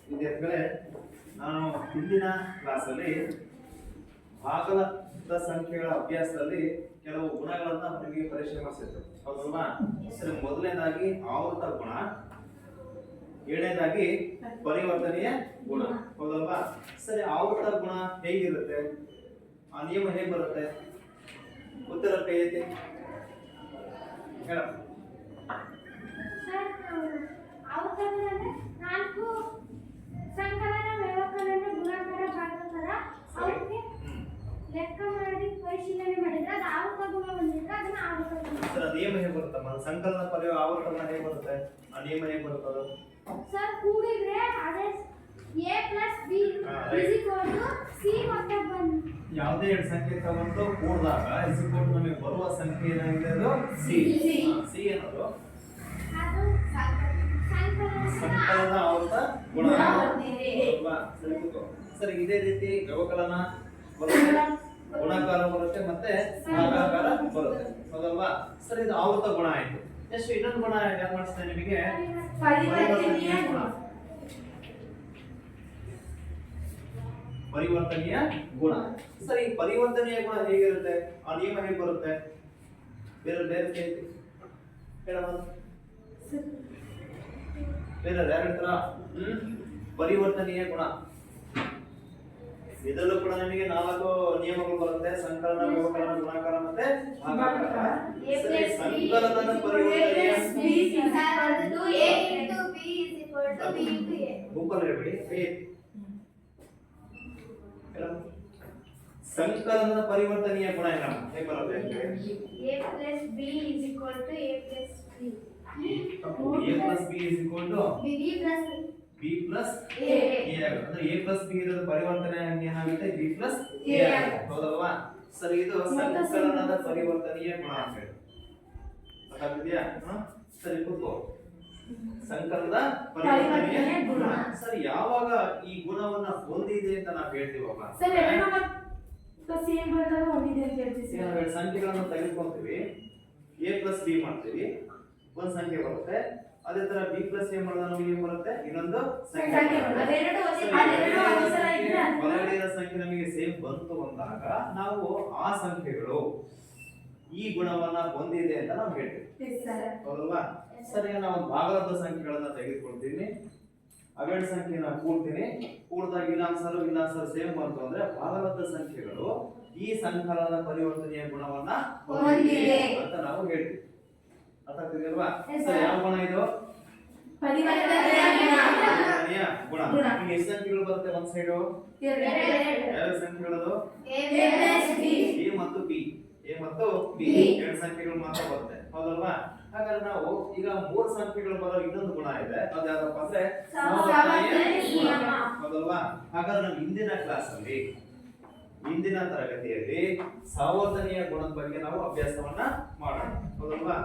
ವಿದ್ಯಾರ್ಥಿಗಳೇ, ನಾನು ಹಿಂದಿನ ಕ್ಲಾಸಲ್ಲಿ ಭಾಗಲಬ್ಧ ಸಂಖ್ಯೆಗಳ ಅಭ್ಯಾಸದಲ್ಲಿ ಕೆಲವು ಗುಣಗಳನ್ನ ನಿಮಗೆ ಪರೀಕ್ಷೆ ಮಾಡಿಸಿದ್ರು, ಹೌದಲ್ವಾ? ಸರಿ, ಮೊದಲನೇದಾಗಿ ಆವೃತ ಗುಣ, ಏಳನೇದಾಗಿ ಪರಿವರ್ತನೆಯ ಗುಣ, ಹೌದಲ್ವಾ? ಸರಿ, ಆವೃತ ಗುಣ ಹೇಗಿರುತ್ತೆ, ಆ ನಿಯಮ ಹೇಗೆ ಬರುತ್ತೆ? ಉತ್ತರ ಕೈ ಐತಿ ಹೇಳ. ನಾಲ್ಕು ಸಂಕಲನ ವ್ಯವಕಲನ ಗುಣಾಕಾರ ಭಾಗಾಕಾರ ಅವಕ್ಕೆ ಲೆಕ್ಕ ಮಾಡಿ ಪರಿಶೀಲನೆ ಮಾಡಿದ್ರೆ ಅದು ಆವರ್ತ ಗುಣ ಬಂದಿದ್ರೆ ಅದನ್ನ ಆವರ್ತ ಗುಣ. ಸರ್, ನಿಯಮ ಹೇಗೆ ಬರುತ್ತಮ್ಮ? ಸಂಕಲನ ಪರ್ಯಾಯ ಆವರ್ತ ಗುಣ ಹೇಗೆ ಬರುತ್ತೆ? ಆ ನಿಯಮ ಹೇಗೆ ಬರುತ್ತದು? ಸರ್, ಕೂಡಿದ್ರೆ ಅದೇ a + b = c ಮೊತ್ತ ಬಂದು ಯಾವುದೇ ಎರಡು ಸಂಖ್ಯೆ ತಗೊಂಡು ಕೂಡಿದಾಗ ನಮಗೆ ಬರುವ ಸಂಖ್ಯೆ ಏನಾಗಿದೆ? ಅದು ಸಿ. ಸಿ ಅನ್ನೋದು ಅದು ಸಂಕಲನ ಆವರ್ತ ಗುಣ ಅಲ್ವಾ? ಸರಿ, ಇದೇ ರೀತಿ ವ್ಯವಕಲನ ಬರುತ್ತೆ, ಗುಣಾಕಾರ ಬರುತ್ತೆ, ಮತ್ತೆ ಭಾಗಾಕಾರ ಬರುತ್ತೆ, ಹೌದಲ್ವಾ? ಸರಿ, ಇದು ಆವರ್ತ ಗುಣ ಆಯ್ತು. ಎಷ್ಟು ಇನ್ನೊಂದು ಗುಣ ಯಾಕೆ ಮಾಡಿಸ್ತೇನೆ ನಿಮಗೆ? ಪರಿವರ್ತನೀಯ ಗುಣ. ಪರಿವರ್ತನೀಯ ಗುಣ. ಸರಿ, ಪರಿವರ್ತನೀಯ ಗುಣ ಹೇಗಿರುತ್ತೆ? ಆ ನಿಯಮ ಹೇಗೆ ಬರುತ್ತೆ? ಬೇರೆ ಬೇರೆ ಹೇಳಬಹುದು, ಬೇರೆ ಯಾರು ತರ? ಪರಿವರ್ತನೀಯ ಗುಣ. ಇದರಲ್ಲೂ ಕೂಡ ನಿಮಗೆ 4 ನಿಯಮಗಳು ಬರುತ್ತೆ: ಸಂಕಲನ, ವ್ಯವಕಲನ, ಗುಣಾಕಾರ ಮತ್ತೆ ಭಾಗಾಕಾರ. ಸರಿ, ಸಂಕಲನದ ಪರಿವರ್ತನೆಯ ಗುಂಪಲ್ಲಿ ಹೇಳ್ಬಿಡಿ. ಸಂಕಲನದ ಪರಿವರ್ತನೀಯ ಗುಣ ಏನಮ್ಮ? ಹೇಗೆ ಬರುತ್ತೆ? a + b = a + b. a + b = b plus a. ಅಂದ್ರೆ a plus b ಇರೋದು ಪರಿವರ್ತನೆ ಏನಾಗುತ್ತೆ? b plus a ಆಗುತ್ತೆ, ಹೌದಲ್ವಾ? ಸರಿ, ಇದು ಸಂಕಲನದ ಪರಿವರ್ತನೀಯ ಗುಣ ಅಂತ ಹೇಳಿ ಗೊತ್ತಾಗ್ತಿದ್ಯಾ? ಸರಿ, ಕೂತ್ಕೋ. ಸಂಕಲನದ ಪರಿವರ್ತನೀಯ ಗುಣ. ಸರಿ, ಯಾವಾಗ ಈ ಗುಣವನ್ನ ಹೊಂದಿದೆ ಅಂತ ನಾವು ಹೇಳ್ತೀವಪ್ಪ? ಎರಡು ಸಂಖ್ಯೆಗಳನ್ನು ತೆಗೆದುಕೊಂತೀವಿ, a plus b ಮಾಡ್ತೀವಿ, ಒಂದು ಸಂಖ್ಯೆ ಬರುತ್ತೆ. ಅದೇ ತರ b plus a ಮಾಡಿದಾಗ ನಮಗೆ ಏನು ಬರುತ್ತೆ? ಇನ್ನೊಂದು ಸಂಖ್ಯೆ. ಹೊರಗಡೆಯ ಸಂಖ್ಯೆ ನಮಗೆ ಸೇಮ್ ಬಂತು ಅಂದಾಗ ನಾವು ಆ ಸಂಖ್ಯೆಗಳು ಈ ಗುಣವನ್ನ ಹೊಂದಿದೆ ಅಂತ ನಾವು ಹೇಳ್ತೀವಿ, ಹೌದಲ್ವಾ? ಸರಿ, ನಾವು ಒಂದು ಭಾಗಲಬ್ಧ ಸಂಖ್ಯೆಗಳನ್ನ ತೆಗೆದುಕೊಳ್ತೀನಿ, ಅವೆರಡು ಸಂಖ್ಯೆನ ಕೂಡ್ತೀನಿ, ಕೂಡಿದಾಗ ಇಲ್ಲ ಸೇಮ್ ಬಂತು ಅಂದ್ರೆ ಭಾಗಲಬ್ಧ ಸಂಖ್ಯೆಗಳು ಈ ಸಂಕಲನದ ಪರಿವರ್ತನೆಯ ಗುಣವನ್ನ ಹೊಂದಿದೆ ಅಂತ ನಾವು ಹೇಳ್ತೀವಿ. ಅರ್ಥ ಆಗ್ತಿದೆಯಲ್ವಾ? ಸರಿ, ಯಾವ ಗುಣ ಇದು? ಪರಿವರ್ತನೆಯ ಗುಣ. ಈಗ ಎಷ್ಟು ಸಂಖ್ಯೆಗಳು ಬರುತ್ತೆ ಒಂದು ಸೈಡು? ಎರಡು ಸಂಖ್ಯೆಗಳು a ಮತ್ತು b. ಎರಡು ಸಂಖ್ಯೆಗಳು ಮಾತ್ರ ಬರುತ್ತೆ, ಹೌದಲ್ವಾ? ಹಾಗಾದ್ರೆ ನಾವು ಈಗ 3 ಸಂಖ್ಯೆಗಳು ಬರೋ ಇನ್ನೊಂದು ಗುಣ ಇದೆ, ಅದು ಯಾವ್ದಪ್ಪ ಅಂದ್ರೆ ಸಹವರ್ತನೀಯ ಗುಣ, ಹೌದಲ್ವಾ? ಹಾಗಾದ್ರೆ ನಾವು ಹಿಂದಿನ ತರಗತಿಯಲ್ಲಿ ಸಹವರ್ತನೀಯ ಗುಣದ ಬಗ್ಗೆ ನಾವು ಅಭ್ಯಾಸವನ್ನ ಮಾಡೋಣ, ಹೌದಲ್ವಾ?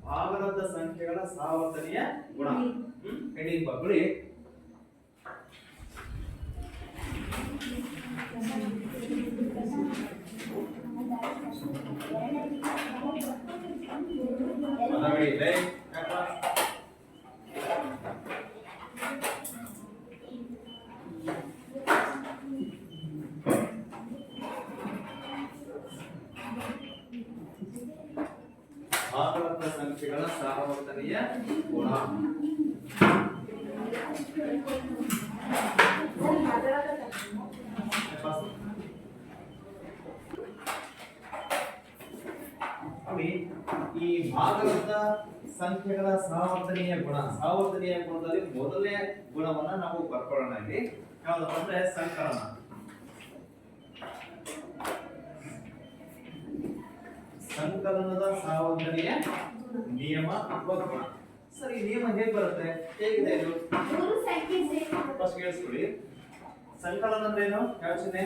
ಭಾಗಲಬ್ಧ ಸಂಖ್ಯೆಗಳ ಸಹವರ್ತನೀಯ ಗುಣ. ಹೆಡಿಂಗ್ ಬಗ್ಳಿ. ಭಾಗಲಬ್ಧ ಸಂಖ್ಯೆಗಳ ಸಹವರ್ತನೀಯ ಗುಣ. ಈ ಭಾಗಲಬ್ಧ ಸಂಖ್ಯೆಗಳ ಸಹವರ್ತನೀಯ ಗುಣದಲ್ಲಿ ಮೊದಲನೇ ಗುಣವನ್ನ ನಾವು ಬರ್ಕೊಳ್ಳೋಣ. ಇಲ್ಲಿ ಯಾವ್ದಪ್ಪ ಅಂದ್ರೆ ಸಂಕಲನ. ಸಂಕಲನದ ಸಹವರ್ತನೀಯ ನಿಯಮ ಅಥವಾ ಗುಣ. ಸರಿ, ನಿಯಮ ಹೇಗೆ ಬರುತ್ತೆ? ಹೇಗಿದೆ ಇದು? ಫಸ್ಟ್ ಕೇಳಿಸ್ಕೊಳ್ಳಿ. ಸಂಕಲನ ಅಂದ್ರೆ ಏನು? ಯಾವ ಚಿಹ್ನೆ?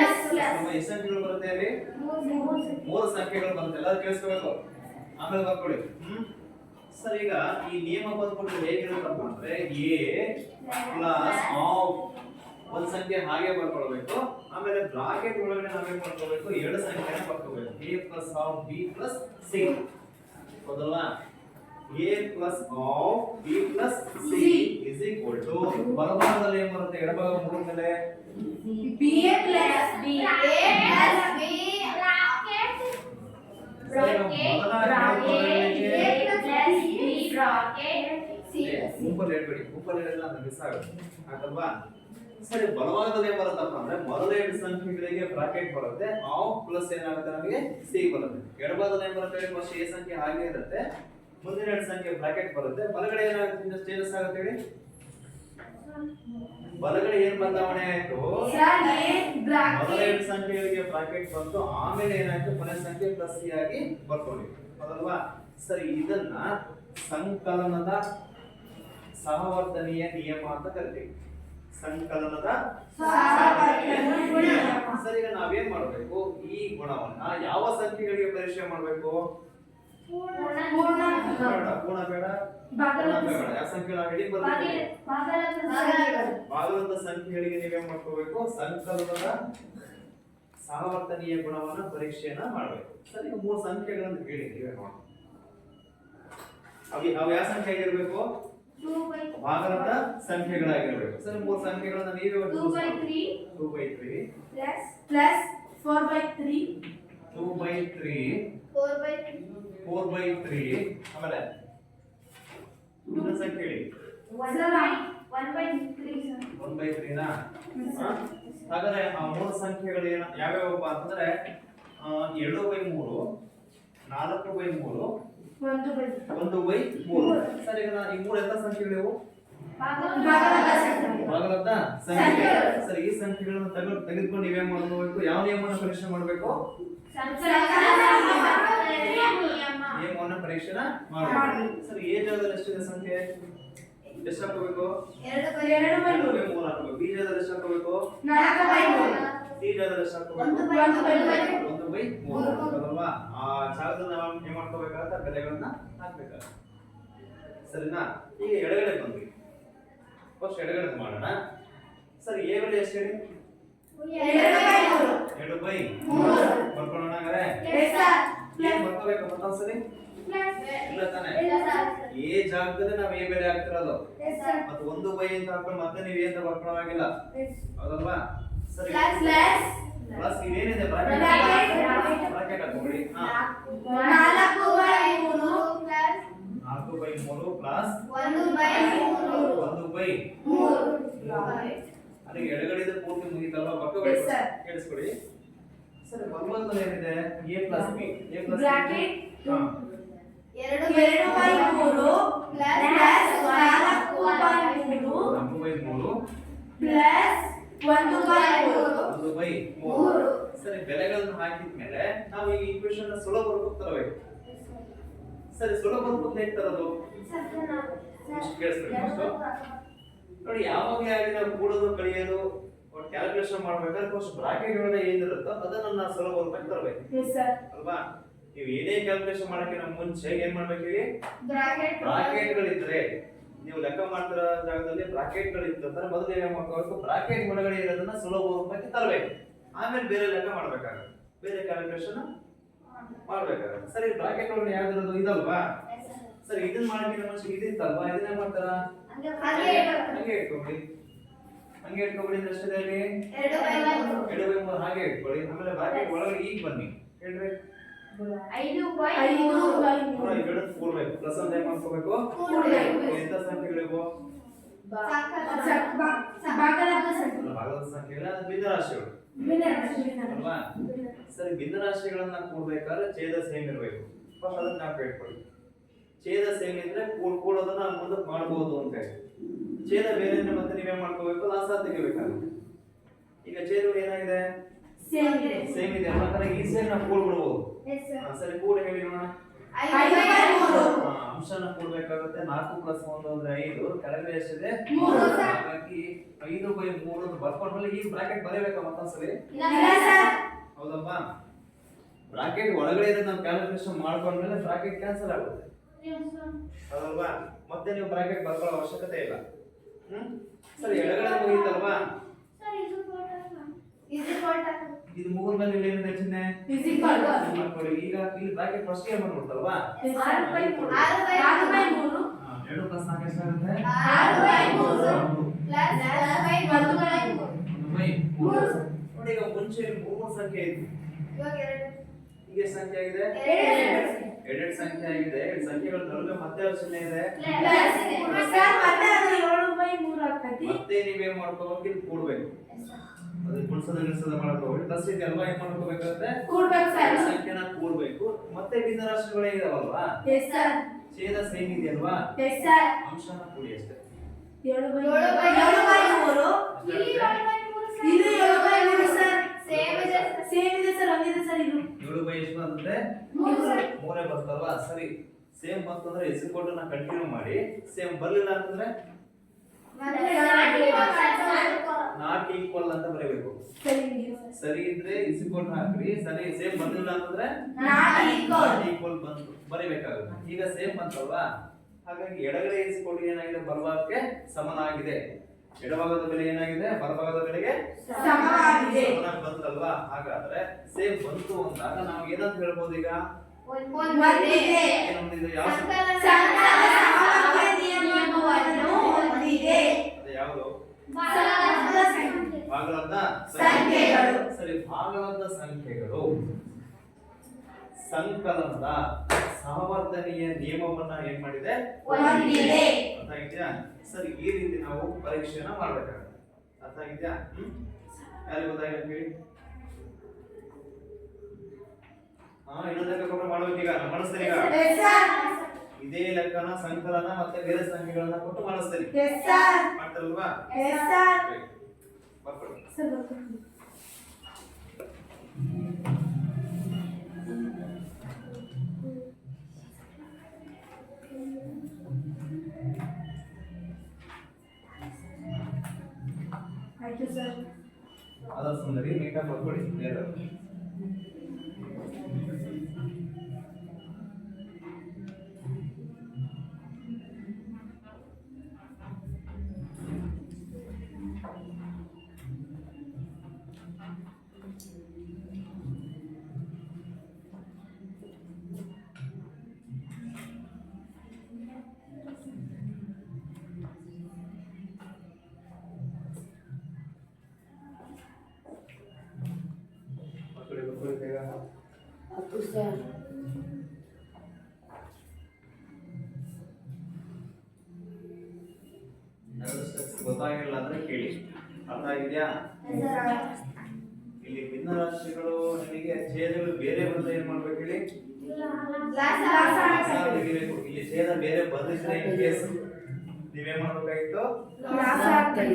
ಎಷ್ಟು ಸಂಖ್ಯೆಗಳು ಬರುತ್ತೆ ಅಲ್ಲಿ? 3 ಸಂಖ್ಯೆಗಳು ಬರುತ್ತೆ, ಎಲ್ಲರೂ ಕೇಳಿಸ್ಕೋಬೇಕು, ಆಮೇಲೆ ಬರ್ಕೊಳ್ಳಿ. ಸರಿ, ಈಗ ಈ ನಿಯಮ ಬಂದ್ಬಿಟ್ಟು ಹೇಗಿರುತ್ತಪ್ಪ ಅಂದ್ರೆ a ಪ್ಲಸ್ ಆಫ್ ಒಂದು ಸಂಖ್ಯೆ ಹಾಗೆ ಬರ್ಕೊಳ್ಬೇಕು, ಆಮೇಲೆ ಬ್ರಾಕೆಟ್ ಒಳಗಡೆ ನಾವೇನ್ ಮಾಡ್ಕೋಬೇಕು? ಎರಡು ಸಂಖ್ಯೆನ ಬರ್ಕೋಬೇಕು. a plus of b plus c, ಹೌದಲ್ವಾ? a plus of b plus c is equal to ಬಲಭಾಗದಲ್ಲಿ ಏನ್ ಬರುತ್ತೆ ಎಡಭಾಗ ಮುಗಿದ್ಮೇಲೆ BA plus B. ಗುಂಪಲ್ಲಿ ಹೇಳ್ಬೇಡಿ ಗುಂಪಲ್ಲಿ ಹೇಳಿದ್ರೆ ಅದು ಮಿಸ್ ಆಗುತ್ತೆ ಆಯ್ತಲ್ವಾ ಸರಿ ಬಲಭಾಗದಲ್ಲಿ ಏನ್ ಬರುತ್ತಪ್ಪ ಅಂದ್ರೆ ಮೊದಲ ಎರಡು ಸಂಖ್ಯೆಗಳಿಗೆ ಬ್ರಾಕೆಟ್ ಬರುತ್ತೆ ಆಫ್ ಪ್ಲಸ್ ಏನಾಗುತ್ತೆ ನಮಗೆ ಸಿ ಬರುತ್ತೆ ಎಡಭಾಗದಲ್ಲಿ ಏನ್ ಬರುತ್ತೆ ಫಸ್ಟ್ ಎ ಸಂಖ್ಯೆ ಹಾಗೆ ಇರುತ್ತೆ ಮುಂದಿನ ಎರಡು ಸಂಖ್ಯೆ ಬ್ರಾಕೆಟ್ ಬರುತ್ತೆ ಬಲಗಡೆ ಏನಾಗುತ್ತೆ ಚೇಂಜಸ್ ಆಗುತ್ತೆ ಹೇಳಿ ಬಲಗಡೆ ಏನ್ ಬದಲಾವಣೆ ಆಯ್ತು ಮೊದಲ ಎರಡು ಸಂಖ್ಯೆಗಳಿಗೆ ಬ್ರಾಕೆಟ್ ಬಂತು ಆಮೇಲೆ ಏನಾಯ್ತು ಕೊನೆ ಸಂಖ್ಯೆ ಪ್ಲಸ್ ಸಿ ಆಗಿ ಬರ್ಕೊಂಡಿವಿ ಹೌದಲ್ವಾ ಸರಿ ಇದನ್ನ ಸಂಕಲನದ ಸಹವರ್ಧನೀಯ ನಿಯಮ ಅಂತ ಕರಿತೀವಿ ಸಂಕಲನದ ಸರಿ ಈಗ ನಾವೇನ್ ಮಾಡಬೇಕು ಈ ಗುಣವನ್ನ ಯಾವ ಸಂಖ್ಯೆಗಳಿಗೆ ಪರೀಕ್ಷೆ ಮಾಡಬೇಕು ಪೂರ್ಣ ಬೇಡ ಯಾವ ಸಂಖ್ಯೆ ಹೇಳಿ ಭಾಗಲಬ್ಧ ಸಂಖ್ಯೆಗಳಿಗೆ ನೀವೇನ್ ಮಾಡ್ಕೋಬೇಕು ಸಂಕಲನದ ಸಹವರ್ತನೀಯ ಗುಣವನ್ನ ಪರೀಕ್ಷೆಯನ್ನ ಮಾಡಬೇಕು ಸರಿ ಈಗ ಮೂರು ಸಂಖ್ಯೆಗಳನ್ನು ಹೇಳಿ ನೀವೇ ನೋಡಿ ಅವು ಯಾವ ಸಂಖ್ಯೆ ಆಗಿರ್ಬೇಕು ಭಾಗಲಬ್ಧ ಸಂಖ್ಯೆಗಳಾಗಿರ್ಬೇಕು ಸರಿ ಮೂರು ಸಂಖ್ಯೆಗಳನ್ನ ನೀವೇ 2/3 plus 4/3 2/3 4/3 ಆಮೇಲೆ ಇನ್ನೊಂದು ಸಂಖ್ಯೆ ಹೇಳಿ 1/3 ನಾ ಹಾಗಾದ್ರೆ ಆ ಮೂರು ಸಂಖ್ಯೆಗಳು ಯಾವ್ಯಾವಪ್ಪ ಅಂತಂದ್ರೆ 2/3 4/3 1/3 ಸರಿ ಈಗ ಈ ಮೂರು ಎಂತ ಸಂಖ್ಯೆಗಳಿವು ಭಾಗಲಬ್ಧ ಸಂಖ್ಯೆ ಸರಿ ಈ ಸಂಖ್ಯೆಗಳನ್ನು ತೆಗೆದುಕೊಂಡು ನೀವೇನ್ ಮಾಡಬೇಕು ಯಾವ ನಿಯಮವನ್ನು ಪರೀಕ್ಷೆ ಮಾಡಬೇಕು ನಿಯಮವನ್ನು ಪರೀಕ್ಷೆ ಮಾಡಬೇಕು ಸರಿ ಎ ಜಾಗದಲ್ಲಿ ಎಷ್ಟಿದೆ ಸಂಖ್ಯೆ ಎಷ್ಟು ಹಾಕಬೇಕು 2/3 ಹಾಕಬೇಕು ಬಿ ಜಾಗದಲ್ಲಿ ಎಷ್ಟು ಹಾಕಬೇಕು 4/3 ಸಿ ಜಾಗದಲ್ಲಿ ಎಷ್ಟು ಹಾಕಬೇಕು 1/3 ಅಲ್ವಾ ಆ ಜಾಗದಲ್ಲಿ ನಾವು ಏನ್ ಮಾಡ್ಕೋಬೇಕಾಗತ್ತೆ ಬೆಲೆಗಳನ್ನ ಹಾಕ್ಬೇಕಾಗುತ್ತೆ ಸರಿನಾ ಈಗ ಎಡಗಡೆ ಬಂದ್ವಿ ಫಸ್ಟ್ ಎಡಗಡೆ ಮಾಡೋಣ ಸರಿ ಎ ಬೆಲೆ ಎಷ್ಟು ಹೇಳಿ 2/3 ಬರ್ಕೊಳ್ಳೋಣ ಹಾಗಾದ್ರೆ ಏನ್ ಬರ್ಕೋಬೇಕು ಮತ್ತೊಂದ್ಸರಿ ಇಲ್ಲ ತಾನೆ ಎ ಜಾಗದಲ್ಲಿ ನಾವ್ ಎ ಬೆಲೆ ಹಾಕ್ತಿರೋದು ಮತ್ತೆ 1/3 ಅಂತ ಹಾಕೊಂಡು ಮತ್ತೆ ನೀವು ಏನ್ ಬರ್ಕೊಳ್ಳೋವಾಗಿಲ್ಲ ಹೌದಲ್ವಾ ಸರಿ ಪ್ಲಸ್ ಇದೇನಿದೆ ಬ್ರಾಕೆಟ್ ಹಾಕೋಬಿಡಿ 4/3 ಪ್ಲಸ್ 1/3 ಅಲ್ಲಿಗೆ ಎಡಗಡೆ ಪೂರ್ತಿ ಮುಗಿತಲ್ವಾ ಬರ್ಕೋಬೇಕು ಕೇಳಿಸ್ಕೊಳ್ಳಿ ಸರಿ ಬಲಭಾಗದಲ್ಲಿ ಏನಿದೆ a plus b a plus bracket 2/3 ಸರಿ ಬೆಲೆಗಳನ್ನು ಹಾಕಿದ್ಮೇಲೆ ನಾವು ಈ ಈಕ್ವೇಶನ್ ಸುಲಭ ರೂಪಕ್ಕೆ ತರಬೇಕು ಸರಿ ಸುಲಭ ರೂಪಕ್ಕೆ ಹೇಗೆ ತರೋದು ಕೇಳಿಸ್ಕೊಳ್ಳಿ ನೋಡಿ ಯಾವಾಗಲೇ ಆಗಿ ನಾವು ಕೂಡೋದು ಕಳಿಯೋದು ಕ್ಯಾಲ್ಕುಲೇಷನ್ ಮಾಡ್ಬೇಕಾದ್ರೆ ಫಸ್ಟ್ ಬ್ರಾಕೆಟ್ ಒಳಗೆ ಏನಿರುತ್ತೋ ಅದನ್ನ ನಾವು ಸುಲಭ ರೂಪಕ್ಕೆ ತರಬೇಕು ಅಲ್ವಾ ನೀವು ಏನೇ ಕ್ಯಾಲ್ಕುಲೇಷನ್ ಮಾಡಕ್ಕೆ ನಮ್ಮ ಮುಂಚೆ ಏನ್ ಮಾಡ್ಬೇಕಿವಿ ಬ್ರಾಕೆಟ್ಗಳಿದ್ರೆ ನೀವು ಲೆಕ್ಕ ಮಾಡ್ತಿರೋ ಜಾಗದಲ್ಲಿ ಬ್ರಾಕೆಟ್ಗಳಿರ್ತಂದ್ರೆ ಮೊದಲು ಏನ್ ಮಾಡ್ಕೋಬೇಕು ಬ್ರಾಕೆಟ್ ಒಳಗಡೆ ಇರೋದನ್ನ ಸುಲಭ ರೂಪಕ್ಕೆ ತರಬೇಕು ಆಮೇಲೆ ಬೇರೆ ಲೆಕ್ಕ ಮಾಡ್ಬೇಕಾಗುತ್ತೆ ಬೇರೆ ಕ್ಯಾಲ್ಕುಲೇಷನ್ ಮಾಡ್ಬೇಕಾಗುತ್ತೆ ಸರಿ ಬ್ರಾಕೆಟ್ ಒಳಗಡೆ ಯಾವ್ದಿರೋದು ಇದಲ್ವಾ ಸರಿ ಇದನ್ನ ಮಾಡಕ್ಕೆ ಮುಂಚೆ ಇದಿತ್ತಲ್ವಾ ಇದನ್ನ ಮಾಡ್ತಾರ ಹಂಗೆ ಇಟ್ಕೊಬಿಡಿ ಎಷ್ಟಿದೆ ಅಲ್ಲಿ 2/3 ಹಾಗೆ ಇಟ್ಕೊಳ್ಳಿ ಆಮೇಲೆ ಬ್ರಾಕೆಟ್ ಒಳಗಡೆ ಈಗ ಬನ್ನಿ ಹೇಳ್ರಿ 5/3 ಕೂಡ್ಬೇಕು ಪ್ಲಸ್ ಅಂತ ಏನ್ ಮಾಡ್ಕೋಬೇಕು ಎಂತ ಸಂಖ್ಯೆಗಳಿವು ಭಾಗದ ಸಂಖ್ಯೆಗಳ ಭಿನ್ನರಾಶಿಗಳು ಅಲ್ವಾ ಸರಿ ಭಿನ್ನರಾಶಿಗಳನ್ನ ಕೂಡ್ಬೇಕಾದ್ರೆ ಛೇದ ಸೇಮ್ ಇರಬೇಕು ಫಸ್ಟ್ ಅದನ್ನ ನಾವು ಕೇಳ್ಕೊಳ್ಳಿ ಛೇದ ಸೇಮ್ ಇದ್ರೆ ಕೂಡೋದನ್ನ ಮುಂದಕ್ಕೆ ಮಾಡಬಹುದು ಅಂತ ಹೇಳಿ ಛೇದ ಬೇರೆ ಅಂದ್ರೆ ಮತ್ತೆ ನೀವೇ ಮಾಡ್ಕೋಬೇಕು ಲಾಸ ತೆಗಿಬೇಕಾಗುತ್ತೆ ಈಗ ಛೇದಗಳು ಏನಾಗಿದೆ ಸೇಮ್ ಇದೆ ಅಂದ್ರೆ ಈಸಿಯಾಗಿ ನಾವು ಕೂಡ್ಬಿಡ್ಬೋದು ಸರಿ ಕೂಡ ಹೇಳಿ ನೋಡೋಣ ಅಂಶನ ಕೂಡ್ಬೇಕಾಗುತ್ತೆ 4 + 1 ಅಂದ್ರೆ 5 ಕೆಳಗಡೆ ಎಷ್ಟಿದೆ 3 ಹಾಗಾಗಿ 5/3 ಅಂತ ಬರ್ಕೊಂಡ್ಮೇಲೆ ಈ ಬ್ರಾಕೆಟ್ ಬರೀಬೇಕಾ ಮತ್ತೊಂದ್ಸಲಿ ಹೌದಪ್ಪ ಬ್ರಾಕೆಟ್ ಒಳಗಡೆ ಇರೋದು ನಾವು ಕ್ಯಾಲ್ಕುಲೇಷನ್ ಮಾಡ್ಕೊಂಡ್ಮೇಲೆ ಬ್ರಾಕೆಟ್ ಕ್ಯಾನ್ಸಲ್ ಆಗುತ್ತೆ ಹೌದಲ್ವಾ ಮತ್ತೆ ನೀವು ಬ್ರಾಕೆಟ್ ಬರ್ಕೊಳ್ಳೋ ಅವಶ್ಯಕತೆ ಇಲ್ಲ ಸರಿ ಎಡಗಡೆ ಹೋಗಿತ್ತಲ್ವಾ ಇದು ಮೂರ್ ಮೇಲೆ ಏನಿದೆ ಚಿಹ್ನೆ ಮಾಡ್ಕೊಳ್ಳಿ ಈಗ ಇಲ್ಲಿ ಬ್ರಾಕೆಟ್ ಫಸ್ಟ್ ಏನ್ ಮಾಡ್ಬಿಡ್ತಲ್ವಾ 6/3 2 + 4 ಎಷ್ಟಾಗುತ್ತೆ 6/3 + ನೋಡಿ ಈಗ ಮುಂಚೆ ಇಲ್ಲಿ ಮೂರು ಸಂಖ್ಯೆ ಇತ್ತು, ಇವಾಗ ಎರಡು. ಈಗ ಎಷ್ಟು ಸಂಖ್ಯೆ ಆಗಿದೆ? ಎರಡೆರಡು ಸಂಖ್ಯೆ ಆಗಿದೆ. ಎರಡು ಸಂಖ್ಯೆಗಳ ನಡುವೆ ಮತ್ತೆ ಯಾವ ಚಿಹ್ನೆ ಇದೆ? ಪ್ಲಸ್ ಇದೆ. ಸರ್ ಮತ್ತೆ ಅದು 7/3 ಆಗ್ತೈತಿ. ಮತ್ತೆ ನೀವೇನ್ ಮಾಡ್ಕೋಬೇಕು? ಇಲ್ಲಿ ಕೂಡ್ಬೇಕು. ಅದು ಗುಣಿಸೋದು ಗಿಣಿಸೋದು ಮಾಡ್ಕೋಬೇಕು. ಪ್ಲಸ್ ಇದೆ ಅಲ್ವಾ, ಏನ್ ಮಾಡ್ಕೋಬೇಕಾಗುತ್ತೆ? ಕೂಡ್ಬೇಕು ಸರ್. ಸಂಖ್ಯೆನ ಕೂಡ್ಬೇಕು. ಮತ್ತೆ ಭಿನ್ನರಾಶಿಗಳೇ ಇದಾವಲ್ವಾ, ಎಸ್ ಸರ್. ಛೇದ ಸೇಮ್ ಇದೆಯಲ್ವಾ, ಎಸ್ ಸರ್. ಅಂಶನ ಕೂಡಿ ಅಷ್ಟೇ. 7/3 ಇಲ್ಲಿ 7/3 ಸರ್. ಇದು 7/3 ಸರ್. ಸೇಮ್ ಇದೆ. ಸೇಮ್ ಇದೆ ಸರ್, ಒಂದಿದೆ ಸರ್ ಇದು. 7 ಎಷ್ಟು ಬಂದ್ರೆ 3 ಮೂರೇ ಬರ್ತಲ್ವಾ? ಸರಿ, ಸೇಮ್ ಬಂತಂದ್ರೆ ಎಸ್ ಕೊಟ್ಟು ನಾ ಕಂಟಿನ್ಯೂ ಮಾಡಿ. ಸೇಮ್ ಬರ್ಲಿಲ್ಲ ಅಂತಂದ್ರೆ ನಾಟ್ ಈಕ್ವಲ್ ಅಂತ ಬರೀಬೇಕು. ಸರಿ ಇದ್ರೆ ಇಸ್ ಕೊಟ್ಟು ಹಾಕ್ರಿ. ಸರಿ ಸೇಮ್ ಬಂದಿಲ್ಲ ಅಂತಂದ್ರೆ ನಾಟ್ ಈಕ್ವಲ್ ಬಂತು ಬರೀಬೇಕಾಗುತ್ತೆ. ಈಗ ಸೇಮ್ ಬಂತಲ್ವಾ, ಹಾಗಾಗಿ ಎಡಗಡೆ ಇಸ್ ಕೊಟ್ಟು ಏನಾಗಿದೆ? ಬಲಭಾಗಕ್ಕೆ ಸಮನಾಗಿದೆ. ಎಡಭಾಗದ ಬೆಲೆ ಏನಾಗಿದೆ? ಬಲಭಾಗದ ಬೆಲೆಗೆ ಸಮವಾಗಿದೆ. ಸಮನಾಗಿ ಬಂತಲ್ವಾ? ಹಾಗಾದ್ರೆ ಸೇಮ್ ಬಂತು ಅಂದಾಗ ನಾವು ಏನಂತ ಹೇಳ್ಬೋದು? ಈಗ ಒಂದಿದೆ. ಏನೊಂದಿದೆ? ಯಾವ ಸಂಕಲನ ಸಮವಾಗಿದೆ ನಿಯಮವನ್ನು ಹೊಂದಿದೆ. ಅದು ಯಾವುದು? ಭಾಗಲಬ್ಧ ಸಂಖ್ಯೆ. ಭಾಗಲಬ್ಧ ಸಂಖ್ಯೆಗಳು. ಸರಿ, ಭಾಗಲಬ್ಧ ಸಂಖ್ಯೆಗಳು ಸಂಕಲನದ ಸಹವರ್ಧನೆಯ ನಿಯಮವನ್ನ ಏನ್ ಮಾಡಿದೆ? ಹೊಂದಿದೆ. ಅರ್ಥ ಆಗಿದ್ಯಾ? ಸರಿ, ಈ ರೀತಿ ನಾವು ಪರೀಕ್ಷೆಯನ್ನ ಮಾಡ್ಬೇಕಾಗುತ್ತೆ. ಅರ್ಥ ಆಗಿದ್ಯಾ? ಯಾರಿಗೆ ಗೊತ್ತಾಗಿಲ್ಲ ಹೇಳಿ? ಇನ್ನೊಂದು ಲೆಕ್ಕ ಕೊಟ್ಟು ಮಾಡ್ಬೇಕೀಗ. ಮಾಡಿಸ್ತೀನಿ ಈಗ. Yes sir. ಇದೇ ಲೆಕ್ಕನ ಸಂಕಲನ ಮತ್ತೆ ಬೇರೆ ಸಂಖ್ಯೆಗಳನ್ನ ಕೊಟ್ಟು ಮಾಡಿಸ್ತೀನಿ. Yes sir. ಮಾಡ್ತಾರಲ್ವಾ? Yes sir. ಬರ್ಕೊಳ್ಳಿ. ಸರ್ ಬರ್ಕೊಳ್ಳಿ. ಆಯ್ತು ಸರ್. ಅದರ ಸುಂದರಿ ನೀಟಾಗಿ ಬರ್ಕೊಳ್ಳಿ. ಬೇರೆ ಬರ್ಕೊಳ್ಳಿ ಬೇಗ. ಆಯ್ತು ಸರ್. ಗೊತ್ತಾಗಿಲ್ಲ ಅಂದ್ರೆ ಕೇಳಿ. ಅರ್ಥ ಆಗಿದ್ಯಾ? ಇಲ್ಲಿ ಭಿನ್ನ ರಾಶಿಗಳು ನಿಮಗೆ ಛೇದಗಳು ಬೇರೆ ಬಂದ್ರೆ ಏನ್ ಮಾಡ್ಬೇಕು ಹೇಳಿ? ಲಾಸ ತೆಗಿಬೇಕು. ಇಲ್ಲಿ ಛೇದ ಬೇರೆ ಬಂದಿದ್ರೆ ಇನ್ ಕೇಸ್ ನೀವೇನ್ ಮಾಡ್ಬೇಕಾಗಿತ್ತು?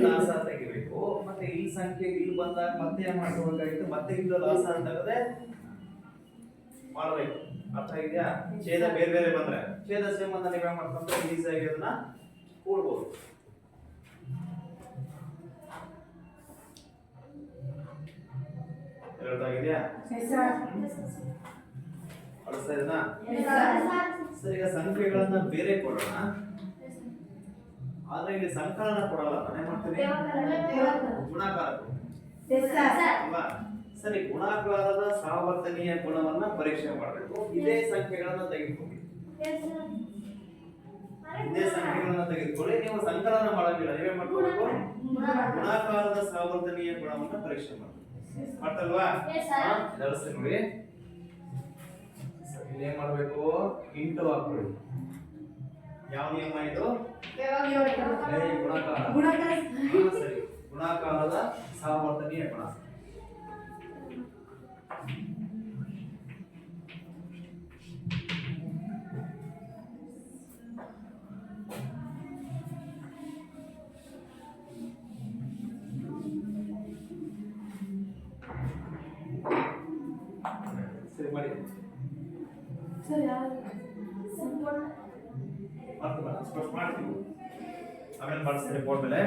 ಲಾಸ ತೆಗಿಬೇಕು. ಮತ್ತೆ ಈ ಸಂಖ್ಯೆ ಇಲ್ಲಿ ಬಂದಾಗ ಮತ್ತೆ ಏನ್ ಮಾಡ್ಕೋಬೇಕಾಗಿತ್ತು? ಮತ್ತೆ ಇದು ಲಾಸ ತೆಗೆದೆ ಮಾಡ್ಬೇಕು. ಅರ್ಥ ಆಗಿದ್ಯಾ? ಛೇದ ಬೇರೆ ಬೇರೆ ಬಂದ್ರೆ ಛೇದ ಸೇಮ್ ಅಂತ ನೀವೇನ್ ಮಾಡ್ಕೊಂಡ್ರೆ ಈಸಿಯಾಗಿ ಅದನ್ನ ಕೂಡ್ಬೋದು. ಆಗಿದೆಯಾ? ಅಳಿಸ್ತಾ ಇದೆನಾ? ಸರಿ, ಈಗ ಸಂಖ್ಯೆಗಳನ್ನ ಬೇರೆ ಕೊಡೋಣ. ಆದ್ರೆ ಇಲ್ಲಿ ಸಂಕಲನ ಕೊಡಲ್ಲ. ನಾನೇ ಮಾಡ್ತೀನಿ ಗುಣಾಕಾರ ಅಲ್ವಾ? ಸರಿ, ಗುಣಾಕಾರದ ಸಹವರ್ತನೀಯ ಗುಣವನ್ನ ಪರೀಕ್ಷೆ ಮಾಡಬೇಕು. ಇದೇ ಸಂಖ್ಯೆಗಳನ್ನ ತೆಗೆದುಕೊಳ್ಳಿ. ಇದೇ ಸಂಖ್ಯೆಗಳನ್ನ ತೆಗೆದುಕೊಳ್ಳಿ. ನೀವು ಸಂಕಲನ ಮಾಡಂಗಿಲ್ಲ. ನೀವೇ ಮಾಡ್ಕೋಬೇಕು? ಗುಣಾಕಾರದ ಸಹವರ್ತನೀಯ ಗುಣವನ್ನ ಪರೀಕ್ಷೆ ಮಾಡಬೇಕು. ಮಾಡ್ತಲ್ವಾ? ಜಾಸ್ತಿ ನೋಡಿ. ಇಲ್ಲೇನ್ ಮಾಡ್ಬೇಕು? ಇಂಟು ಹಾಕೊಳ್ಳಿ. ಯಾವ ನಿಯಮ ಇದು? ಗುಣಾಕಾರ. ಸರಿ, ಗುಣಾಕಾರದ ಸಹವರ್ತನೀಯ ಗುಣ. ಸರಿ ಮಾಡಿ. ಮಾಡ್ತೀವಿ ಆಮೇಲೆ ಮಾಡಿಸ್ತೀನಿ. ಬೋರ್ಡ್ ಮೇಲೆ